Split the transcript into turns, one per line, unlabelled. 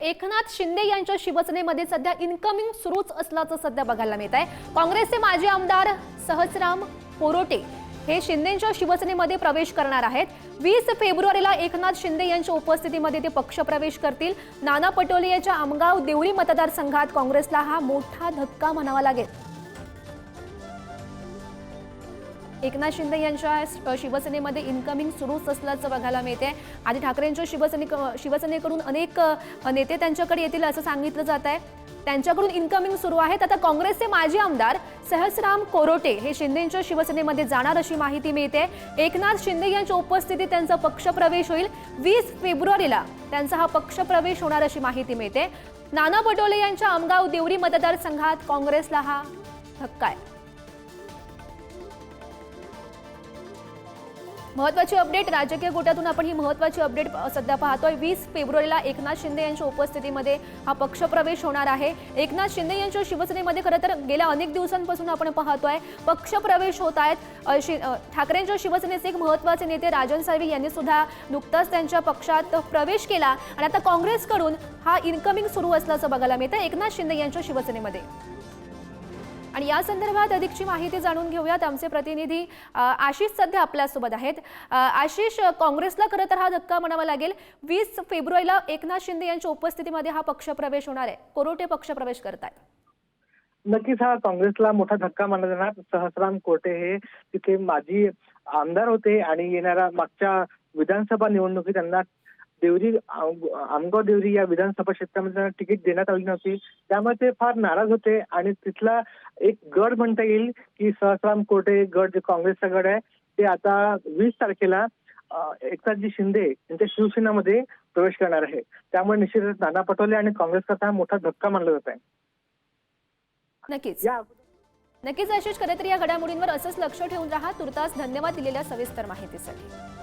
एकनाथ शिंदे यांच्या शिवसेनेमध्ये सध्या इनकमिंग सुरूच असल्याचं सध्या बघायला मिळत आहे। काँग्रेसचे माजी आमदार सहस्राम कोरोटे हे शिंदेंच्या शिवसेनेमध्ये प्रवेश करणार आहेत। 20 फेब्रुवारीला एकनाथ शिंदे यांच्या उपस्थितीमध्ये ते पक्षप्रवेश करतील। नाना पटोले यांच्या आमगाव देवरी मतदारसंघात काँग्रेसला हा मोठा धक्का म्हणावा लागेल। एकनाथ शिंदे यांच्या शिवसेनेमध्ये इनकमिंग सुरूच असल्याचं बघायला मिळते। आधी ठाकरेंच्या शिवसेनेकडून अनेक नेते त्यांच्याकडे येतील असं सांगितलं जात आहे। त्यांच्याकडून इनकमिंग सुरू आहेत। आता काँग्रेसचे माजी आमदार सहस्राम कोरोटे हे शिंदेंच्या शिवसेनेमध्ये जाणार अशी माहिती मिळते। एकनाथ शिंदे यांच्या उपस्थितीत त्यांचा पक्षप्रवेश होईल। 20 फेब्रुवारीला त्यांचा हा पक्षप्रवेश होणार अशी माहिती मिळते। नाना पटोले यांच्या आमगाव देवरी मतदारसंघात काँग्रेसला हा धक्का आहे। महत्त्वाची अपडेट राजकीय गोटातून आपण ही महत्त्वाची अपडेट सध्या पाहतोय। 20 फेब्रुवारीला एकनाथ शिंदे यांच्या उपस्थितीमध्ये हा पक्षप्रवेश होणार आहे। एकनाथ शिंदे यांच्या शिवसेनेमध्ये खरं तर गेल्या अनेक दिवसांपासून आपण पाहतोय पक्षप्रवेश होत आहेत। ठाकरेंच्या शिवसेनेचे एक महत्त्वाचे नेते राजन साळवी यांनी सुद्धा नुकताच त्यांच्या पक्षात प्रवेश केला आणि आता काँग्रेसकडून हा इनकमिंग सुरू असल्याचं बघायला मिळतं एकनाथ शिंदे यांच्या शिवसेनेमध्ये। आणि या संदर्भात अधिकची माहिती जाणून घेऊयात। आमचे प्रतिनिधी आशिष सध्या आपल्यासोबत आहेत। आशिष, काँग्रेसला खरं तर हा धक्का म्हणावा लागेल। 20 फेब्रुवारीला एकनाथ शिंदे यांच्या उपस्थितीमध्ये हा पक्षप्रवेश होणार आहे। कोरोटे पक्षप्रवेश करतात।
नक्कीच हा काँग्रेसला मोठा धक्का मानला जाणार। सहस्राम कोटे हे तिथे माजी आमदार होते आणि येणाऱ्या मागच्या विधानसभा निवडणुकीत त्यांना देवरी आमगाव देवरी या विधानसभा क्षेत्रामध्ये त्यांना तिकीट देण्यात आली नव्हती। त्यामुळे ते फार नाराज होते आणि तिथला एक गड म्हणता येईल की सहस्राम कोटे गड जे काँग्रेसचा गड आहे ते आता 20 तारखेला एकनाथजी शिंदे यांच्या शिवसेनेमध्ये प्रवेश करणार आहे। त्यामुळे निश्चितच नाना पटोले आणि काँग्रेसचा हा मोठा धक्का मानला जात आहे।
नक्कीच आशिष, खरं तर या घडामोडींवर असंच लक्ष ठेवून राहा। तुर्तास धन्यवाद दिलेल्या सविस्तर माहितीसाठी।